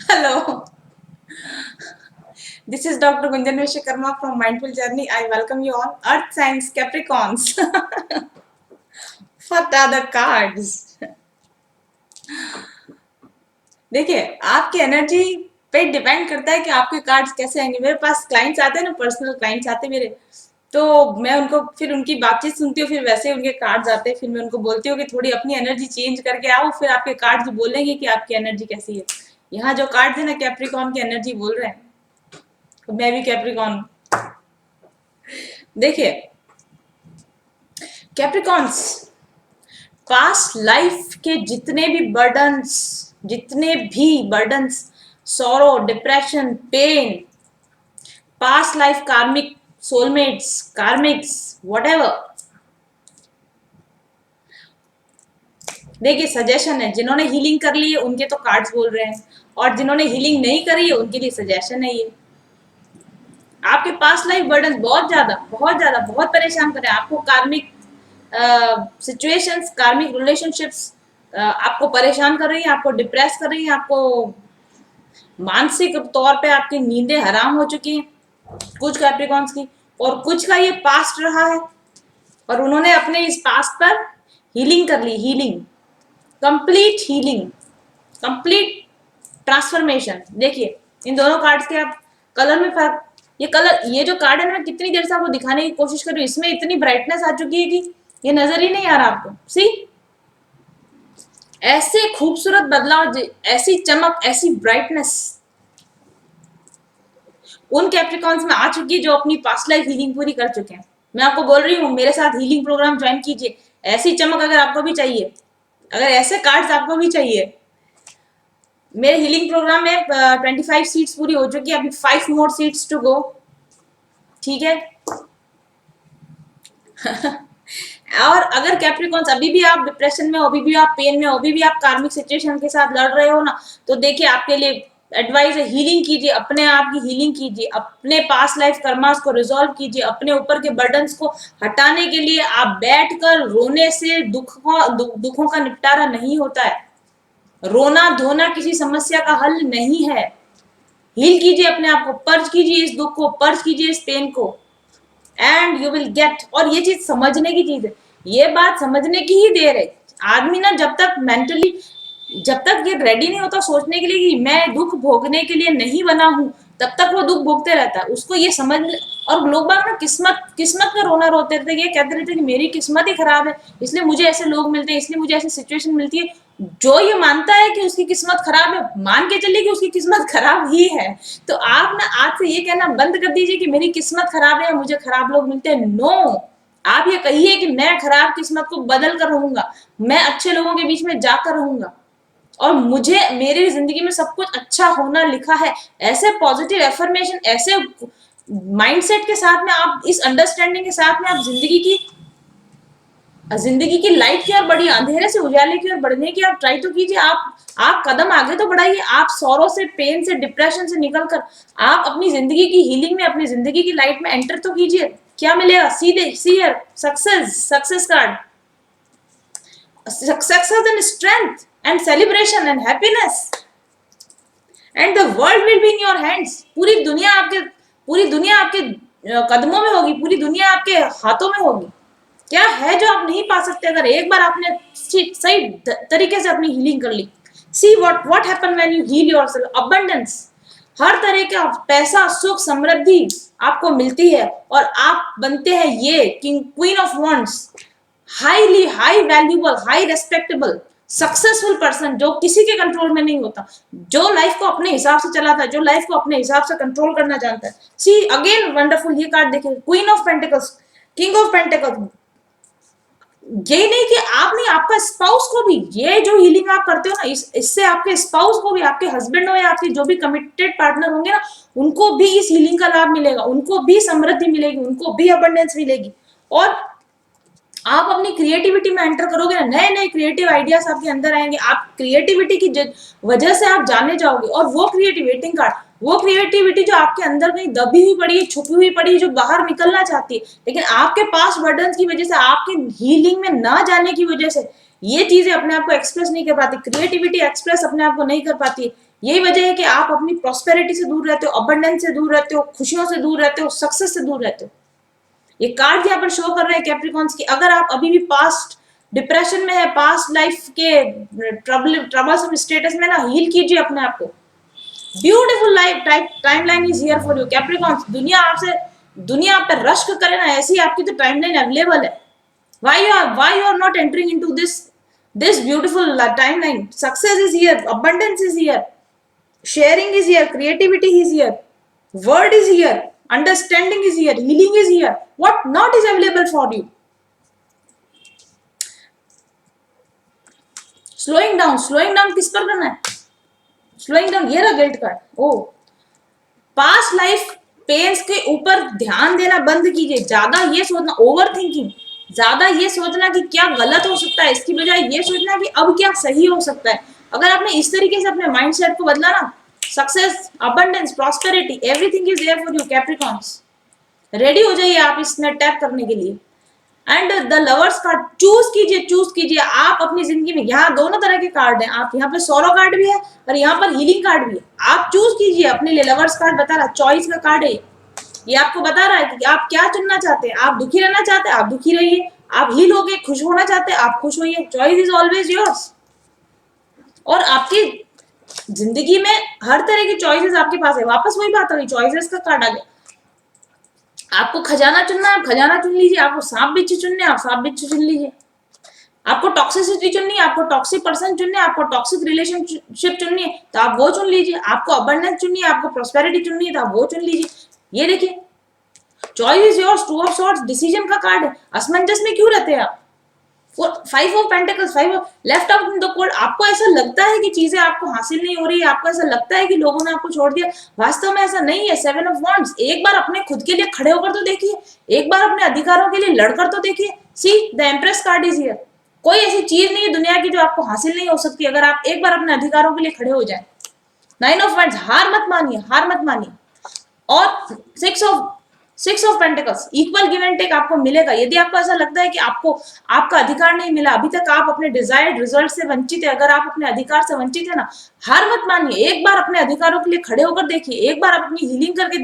Hello, this is Dr. Gunjan Vishwakarma from Mindful Journey. I welcome you all. Earth signs Capricorns. What are the cards? देखिए, आपकी energy पे depend करता है कि आपके cards कैसे आएंगे। मेरे पास क्लाइंट्स आते हैं ना, पर्सनल क्लाइंट्स आते हैं मेरे, तो मैं उनको फिर उनकी बातचीत सुनती हूँ, फिर वैसे उनके कार्ड्स आते हैं, फिर मैं उनको बोलती हूँ कि थोड़ी अपनी एनर्जी चेंज करके आओ, फिर आपके कार्ड्स बोलेंगे कि आपकी एनर्जी कैसी है। यहाँ जो कार्ड्स है ना, कैप्रिकॉर्न की एनर्जी बोल रहे हैं, तो मैं भी कैप्रिकॉर्न हूँ। देखिए, कैप्रिकॉन्स पास्ट लाइफ के जितने भी burdens, sorrow, depression, pain, past life karmic, soulmates, karmics, whatever. देखिए, सजेशन है, जिन्होंने हीलिंग कर ली है उनके तो कार्ड्स बोल रहे हैं, और जिन्होंने हीलिंग नहीं करी है उनके लिए सजेशन है ये। आपके पास्ट लाइफ बर्डन बहुत परेशान कर रहे हैं आपको। कार्मिक सिचुएशंस, कार्मिक रिलेशनशिप्स आपको परेशान कर रही है, आपको डिप्रेस कर रही है, आपको मानसिक तौर पे आपकी नींदें हराम हो चुकी हैं कुछ कैप्रिकॉन्स की, और कुछ का ये पास्ट रहा है और उन्होंने अपने इस पास्ट पर हीलिंग कर ली। Healing, complete healing, complete transformation. देखिए, इन दोनों कार्ड्स के आप कलर में फर्क, ये जो कार्ड है ना, मैं कितनी देर से आपको दिखाने की कोशिश कर रही हूँ, इसमें इतनी ब्राइटनेस आ चुकी है कि ये नजर ही नहीं आ रहा आपको। सी, ऐसे खूबसूरत बदलाव, ऐसी चमक, ऐसी ब्राइटनेस उन कैप्रिकॉन्स में आ चुकी है जो अपनी पास्ट लाइफ हीलिंग पूरी कर चुके हैं। मैं आपको बोल रही हूँ, मेरे साथ हीलिंग प्रोग्राम ज्वाइन कीजिए। ऐसी चमक अगर आपको भी चाहिए, अगर ऐसे कार्ड्स आपको भी चाहिए, मेरे हीलिंग प्रोग्राम में 25 सीट्स पूरी हो चुकी है, अभी 5 मोर सीट्स टू गो। ठीक है। और अगर कैप्रिकॉन्स अभी भी आप डिप्रेशन में हो, अभी भी आप पेन में हो, अभी भी आप कार्मिक सिचुएशन के साथ लड़ रहे हो ना, तो देखिए, आपके लिए एडवाइस है, हीलिंग कीजिए, अपने आप की हीलिंग कीजिए, अपने पास्ट लाइफ कर्मास को रिजॉल्व कीजिए। अपने ऊपर के बर्डन्स को हटाने के लिए आप बैठकर रोने से दुखों का निपटारा नहीं होता है। रोना धोना किसी समस्या का हल नहीं है। हील कीजिए अपने आप को, पर्ज कीजिए इस दुख को, पर्ज कीजिए इस पेन को, एंड यू विल गेट। और ये चीज समझने की चीज है, ये बात समझने की ही देर है। आदमी ना जब तक मेंटली, जब तक ये रेडी नहीं होता सोचने के लिए कि मैं दुख भोगने के लिए नहीं बना हूं, तब तक वो दुख भोगते रहता है। उसको ये समझ, और लोग बाग ना किस्मत किस्मत का रोना रोते रहते, ये कहते रहते कि मेरी किस्मत ही खराब है, इसलिए मुझे ऐसे लोग मिलते हैं, इसलिए मुझे ऐसी सिचुएशन मिलती है। जो ये मानता है कि उसकी किस्मत खराब है, मान के चलिए कि उसकी किस्मत खराब ही है। तो आप ना आज से ये कहना बंद कर दीजिए कि मेरी किस्मत खराब है, मुझे खराब लोग मिलते हैं। नो, आप ये कहिए कि मैं खराब किस्मत को बदल कर रहूंगा, मैं अच्छे लोगों के बीच में जाकर रहूंगा, और मुझे मेरी जिंदगी में सब कुछ अच्छा होना लिखा है। ऐसे पॉजिटिव एफर्मेशन, ऐसे माइंडसेट के साथ में आप, इस अंडरस्टैंडिंग के साथ में आप जिंदगी की लाइट की ओर बढ़िए, अंधेरे से उजाले की ओर बढ़ने की आप ट्राई तो कीजिए। आप कदम आगे तो बढ़ाइए। आप सौरों से, पेन से, डिप्रेशन से निकलकर आप अपनी जिंदगी की हीलिंग में, अपनी जिंदगी की लाइट में एंटर तो कीजिए। क्या मिलेगा? सीधे seer success card, success and strength and celebration and happiness, and the world will be in your hands। पूरी दुनिया आपके कदमों में होगी, पूरी दुनिया आपके हाथों में होगी। क्या है जो आप नहीं पा सकते अगर एक बार आपने सही तरीके से अपनी हीलिंग कर ली। See what happen when you heal yourself. Abundance, हर तरह का पैसा, सुख, समृद्धि आपको मिलती है, और आप बनते हैं ये king, queen of wands, highly high valuable, high respectable, successful person, जो किसी के कंट्रोल में नहीं होता, जो लाइफ को अपने हिसाब से चलाता है, जो लाइफ को अपने हिसाब से कंट्रोल करना जानता है। सी अगेन वंडरफुल, ये कार्ड देखिए, queen of pentacles, king of pentacles. ये नहीं कि आप नहीं, आपका स्पाउस को भी, ये जो हीलिंग आप करते हो ना, इससे आपके स्पाउस को भी, आपके हस्बैंड हो या आपके जो भी कमिटेड पार्टनर होंगे ना, उनको भी इस हीलिंग का लाभ मिलेगा, उनको भी समृद्धि मिलेगी, उनको भी अबंडेंस मिलेगी। और आप अपनी क्रिएटिविटी में एंटर करोगे ना, नए नए क्रिएटिव आइडियाज आपके अंदर आएंगे। आप क्रिएटिविटी की वजह से आप जाने जाओगे, और वो क्रिएटिविटी कार्ड, वो क्रिएटिविटी जो आपके अंदर कहीं दबी हुई पड़ी है, छुपी हुई पड़ी है, जो बाहर निकलना चाहती है, लेकिन आपके पास बर्डन्स की वजह से, आपके हीलिंग में ना जाने की वजह से ये चीजें अपने आप को एक्सप्रेस नहीं कर पाती, क्रिएटिविटी एक्सप्रेस अपने आप को नहीं कर पाती। यही वजह है कि आप अपनी प्रॉस्पेरिटी से दूर रहते हो, अबंडेंस से दूर रहते हो, खुशियों से दूर रहते हो, सक्सेस से दूर रहते हो। ये कार्ड यहाँ पर शो कर रहे हैं कैप्रिकॉन्स की, अगर आप अभी भी पास्ट डिप्रेशन में है, पास्ट लाइफ के ट्रबल्सम स्टेटस में ना, हील कीजिए अपने आप को। Beautiful life timeline is here for you Capricorns. दुनिया आप पे रश्क करे ना, ऐसी आपकी तो टाइमलाइन अवेलेबल है। why you are not entering into this beautiful timeline? Success is here, abundance is here, sharing is here, creativity is here, word is here, understanding is here, healing is here. What not is available for you? slowing down किस पर करना है? Slowing down, ये रहा guilt card. ओ, past life pens के ऊपर ध्यान देना बंद कीजिए। ज्यादा ये सोचना, ओवर थिंकिंग, ज्यादा ये सोचना कि क्या गलत हो सकता है, इसकी बजाय ये सोचना कि अब क्या सही हो सकता है। अगर आपने इस तरीके से अपने माइंडसेट को बदला ना, success, abundance, prosperity, everything is there for you Capricorns. Ready हो जाइए आप इसमें टैप करने के लिए। And the lovers card choose कीजिए आप अपनी जिंदगी में। यहाँ दोनों तरह के कार्ड हैं, आप यहाँ पे सोरो कार्ड भी है और यहाँ पर हीलिंग कार्ड भी है। आप चूज कीजिए अपने लिए। लवर्स कार्ड बता रहा है, चॉइस का कार्ड है ये आपको बता रहा है कि आप क्या चुनना चाहते हैं। आप दुखी रहना चाहते हैं, आप दुखी रहिए। आप हील होके खुश होना चाहते हैं, आप खुश होइए। Choice is always yours. और आपकी जिंदगी में हर तरह की चॉइसेस आपके पास है। वापस वही बात आ गई, चॉइसेस का कार्ड आ गया। आपको खजाना चुनना है, आप खजाना चुन लीजिए। आपको सांप बिच्छू चुनने, आप सांप बिच्छू चुन लीजिए। आपको टॉक्सिसिटी चुननी है, आपको टॉक्सिक पर्सन चुनने, आपको टॉक्सिक रिलेशनशिप चुननी है तो आप वो चुन लीजिए। आपको अबंडेंस चुननी है, आपको प्रॉस्पेरिटी चुननी है तो आप वो चुन लीजिए। ये देखिए, choice is yours. Two of swords decision का कार्ड है। असमंजस में क्यों रहते हैं आप? Five of pentacles, five of left out in the cold. आपको ऐसा लगता है कि चीजें आपको हासिल नहीं हो रही है, आपको ऐसा लगता है कि लोगों ने आपको छोड़ दिया। वास्तव में ऐसा नहीं है। सेवन ऑफ वॉन्ड्स, एक बार अपने खुद के लिए खड़े होकर तो देखिए, एक बार अपने अधिकारों के लिए लड़कर तो देखिए। See the empress card is here. कोई ऐसी चीज नहीं है दुनिया की जो आपको हासिल नहीं हो सकती, अगर आप एक बार अपने अधिकारों के लिए खड़े हो जाए। नाइन ऑफ वॉन्ड्स, हार मत मानिए, हार मत मानिए। और six of pentacles, equal give and take आपको मिलेगा। यदि आपको ऐसा लगता है कि आपको आपका अधिकार नहीं मिला, अभी तक आप अपने डिजायर्ड रिजल्ट से वंचित है, अगर आप अपने अधिकार से वंचित है ना, हार मत मानिए। एक बार अपने अधिकारों के लिए खड़े होकर देखिए, एक बार अपनी हीलिंग करके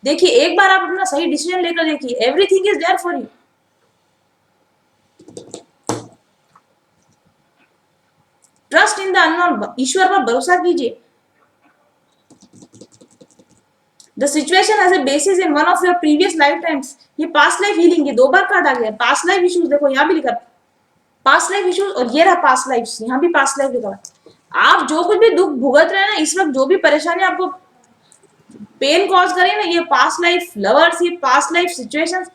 देखिए, एक बार आप अपना सही डिसीजन लेकर देखिए। Everything is there for you. Trust in the unknown, ईश्वर पर भरोसा कीजिए। The situation has a basis in one of your previous lifetimes। ये पास्ट लाइफ हीलिंग, ये दो बार कार्ड आ गया। पास्ट लाइफ इश्यूज, देखो यहाँ भी लिखा पास्ट लाइफ इश्यूज, और ये रहा पास्ट लाइफ, यहाँ भी पास्ट लाइफ लिखा। आप जो कुछ भी दुख भुगत रहे हैं ना इस वक्त, जो भी परेशानी आपको पेन कॉज करे ना, ये पास्ट लाइफ लवर्स, ये पास्ट लाइफ सिचुएशंस,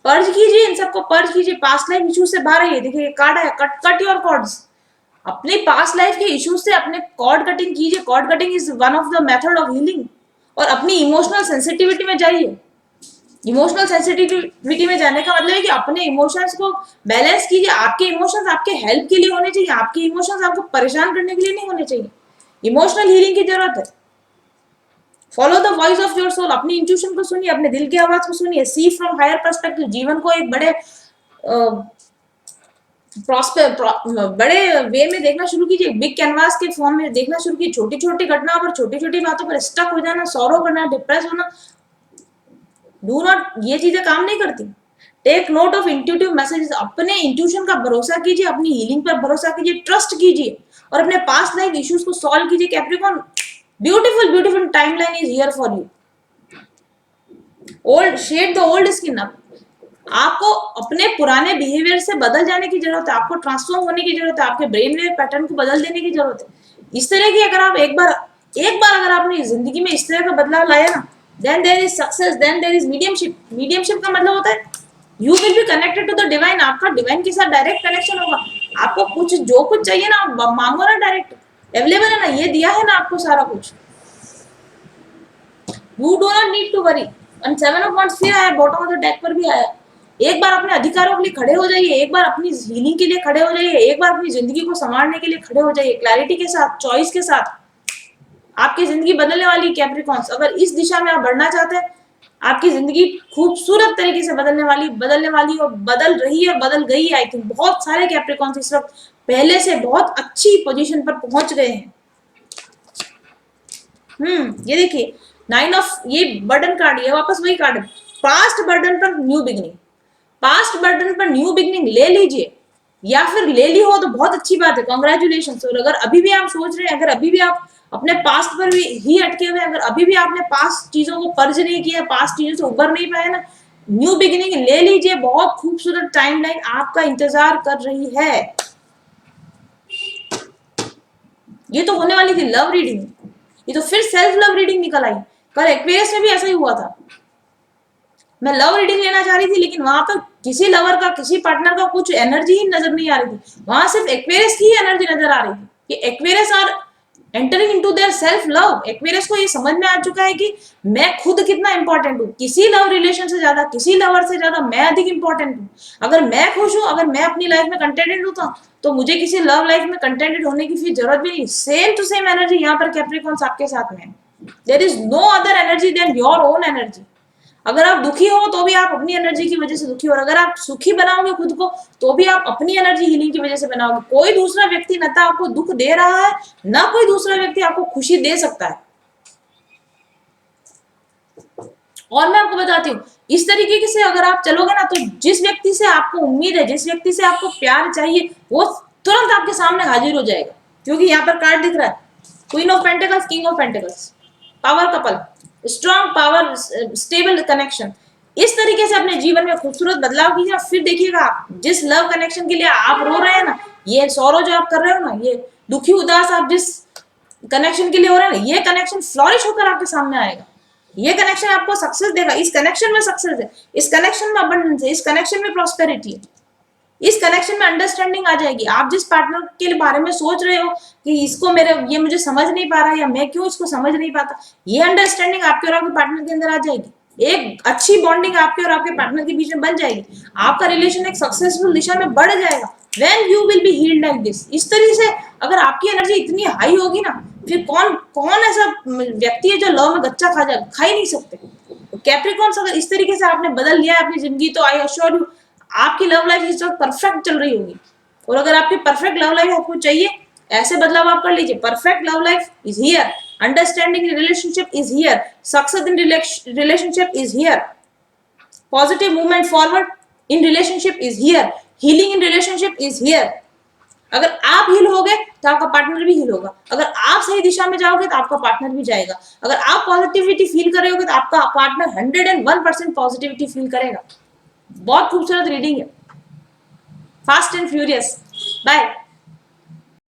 पर्ज कीजिए, इन सबको पर्ज कीजिए। पास्ट लाइफ इश्यूज से बाहर आइए। देखिए ये कार्ड है, कट योर कॉर्ड्स। अपने पास्ट लाइफ के इश्यूज से अपने कॉर्ड कटिंग कीजिए। Cord cutting is one of the method of healing. और अपनी इमोशनल सेंसिटिविटी में जाइए। इमोशनल सेंसिटिविटी में जाने का मतलब है कि अपने इमोशंस को बैलेंस कीजिए। आपके इमोशंस आपके हेल्प के लिए होने चाहिए, आपके इमोशंस आपको परेशान करने के लिए नहीं होने चाहिए। इमोशनल हीलिंग की जरूरत है। Follow the voice of your soul. अपनी इंट्यूशन को सुनिए, अपने दिल की आवाज को सुनिए। See from higher perspective. जीवन को एक बड़े बड़े वे में देखना शुरू कीजिए। बिग कैनवास के फॉर्म में देखना शुरू कीजिए। छोटी छोटी घटनाओं पर, छोटी छोटी बातों पर स्टक हो जाना, सॉरो करना, डिप्रेस होना, डू नॉट, ये चीजें काम नहीं करती। Take note of intuitive messages. अपने इंट्यूशन का भरोसा कीजिए, अपनी हीलिंग पर भरोसा कीजिए, ट्रस्ट कीजिए और अपने पास्ट लाइफ इश्यूज को सॉल्व कीजिए। Capricorn, beautiful timeline is here for you. Old shed the old skin. आपको अपने पुराने बिहेवियर से बदल जाने की जरूरत है। आपको ट्रांसफॉर्म होने की जरूरत है। आपके ब्रेन वेव पैटर्न को बदल देने की जरूरत है। इस तरह की अगर आप एक बार अगर आपने जिंदगी में इस तरह का बदलाव लाया ना, then there is success, then there is mediumship. Mediumship का मतलब होता है you will be connected to the divine. आपका डिवाइन के साथ डायरेक्ट कनेक्शन होगा। आपको कुछ जो कुछ चाहिए ना, आप मांगो ना, डायरेक्ट अवेलेबल है ना, ये दिया है ना आपको सारा कुछ। You do not need to worry. And seven of wands फिर आया, बॉटम ऑफ द डेक पर भी आया। एक बार अपने अधिकारों के लिए खड़े हो जाइए, एक बार अपनी हीलिंग के लिए खड़े हो जाइए, एक बार अपनी जिंदगी को संभालने के लिए खड़े हो जाइए। क्लैरिटी के साथ, चॉइस के साथ आपकी जिंदगी बदलने वाली कैप्रिकॉर्न्स। अगर इस दिशा में आप बढ़ना चाहते हैं, आपकी जिंदगी खूबसूरत तरीके से बदलने वाली और बदल रही है और बदल गई है। आई थिंक बहुत सारे कैप्रिकॉर्न्स इस वक्त पहले से बहुत अच्छी पोजीशन पर पहुंच गए हैं। ये देखिए 9 ऑफ, ये बर्डन कार्ड, ये वापस वही कार्ड है, पास्ट बर्डन पर न्यू बिगनिंग। पास्ट बर्डन पर न्यू बिगनिंग ले लीजिए, या फिर ले ली हो तो बहुत अच्छी बात है, कॉन्ग्रेचुलेशन। और अगर अभी भी आप सोच रहे हैं, अगर अभी भी आप अपने पास्ट पर भी ही अटके हुए, अगर अभी भी आपने पास्ट चीजों को पर्ज नहीं किया, पास्ट चीजों से उबर नहीं पाए ना, न्यू बिगिनिंग ले लीजिए। बहुत खूबसूरत टाइमलाइन आपका इंतजार कर रही है। ये तो होने वाली थी लव रीडिंग, ये तो फिर सेल्फ लव रीडिंग निकल आई। कल एक्वेरियस में भी ऐसा ही हुआ था, मैं लव रीडिंग लेना चाह रही थी, लेकिन वहां पर किसी लवर का, किसी पार्टनर का कुछ एनर्जी ही नजर नहीं आ रही थी, वहां सिर्फ एक्वेरियस की एनर्जी नजर आ रही थी कि Aquarius are entering into their self love. Aquarius को ये समझ में आ चुका है कि मैं खुद कितना इंपॉर्टेंट हूँ, किसी लव रिलेशन से ज्यादा, किसी लवर से ज्यादा मैं अधिक इंपॉर्टेंट हूँ। अगर मैं खुश हूँ, अगर मैं अपनी लाइफ में कंटेंटेड हूँ, तो मुझे किसी लव लाइफ में कंटेंटेड होने की फिर जरूरत भी नहीं। सेम टू सेम एनर्जी यहाँ पर कैप्रिकॉर्न्स आपके साथ में है। There is no other energy than your own energy. अगर आप दुखी हो तो भी आप अपनी एनर्जी की वजह से दुखी हो, और अगर आप सुखी बनाओगे खुद को तो भी आप अपनी एनर्जी हीलिंग की वजह से बनाओगे। कोई दूसरा व्यक्ति न तो आपको दुख दे रहा है, ना कोई दूसरा व्यक्ति आपको खुशी दे सकता है। और मैं आपको बताती हूँ, इस तरीके से अगर आप चलोगे ना, तो जिस व्यक्ति से आपको उम्मीद है, जिस व्यक्ति से आपको प्यार चाहिए, वो तुरंत आपके सामने हाजिर हो जाएगा। क्योंकि यहाँ पर कार्ड दिख रहा है, queen of pentacles, king of pentacles, power couple, strong power, stable connection. इस तरीके से अपने जीवन में खूबसूरत बदलाव कीजिए। फिर देखिएगा आप जिस लव कनेक्शन के लिए आप रो रहे हैं ना, ये सौरो जो आप कर रहे हो ना, ये दुखी उदास आप जिस कनेक्शन के लिए हो रहे हैं ना, ये कनेक्शन फ्लॉरिश होकर आपके सामने आएगा। ये कनेक्शन आपको सक्सेस देगा। इस कनेक्शन में सक्सेस है, इस कनेक्शन में अबंडेंस है, इस कनेक्शन में प्रॉस्पेरिटी है, इस कनेक्शन में अंडरस्टैंडिंग आ जाएगी। आप जिस पार्टनर के बारे में सोच रहे हो कि इसको मेरे, ये मुझे समझ नहीं पा रहा है, या मैं क्यों इसको समझ नहीं पाता, ये अंडरस्टैंडिंग आपके और आपके पार्टनर के अंदर आ जाएगी। एक अच्छी बॉन्डिंग आपके और आपके पार्टनर के बीच में बन जाएगी। आपका रिलेशन एक सक्सेसफुल दिशा में बढ़ जाएगा। When you will be healed like this, इस तरीके से अगर आपकी एनर्जी इतनी हाई होगी ना, फिर कौन कौन ऐसा व्यक्ति है जो लव में गच्चा खा ही नहीं सकते। कैप्रिकॉर्न्स अगर इस तरीके से आपने बदल लिया है अपनी जिंदगी, तो आई अश्योर यू आपकी लव लाइफ इस वक्त परफेक्ट चल रही होगी। और अगर आपकी परफेक्ट लव लाइफ आपको चाहिए, ऐसे बदलाव आप कर लीजिए। Perfect love life is here, understanding in relationship is here, success in relationship is here, positive movement forward in relationship is here, healing in relationship is here. अगर आप हील होगे तो आपका पार्टनर भी हील होगा। अगर आप सही दिशा में जाओगे तो आपका पार्टनर भी जाएगा। अगर आप पॉजिटिविटी फील करोगे तो आपका पार्टनर 101% पॉजिटिविटी फील करेगा। बहुत खूबसूरत रीडिंग है, फास्ट एंड फ्यूरियस। बाय।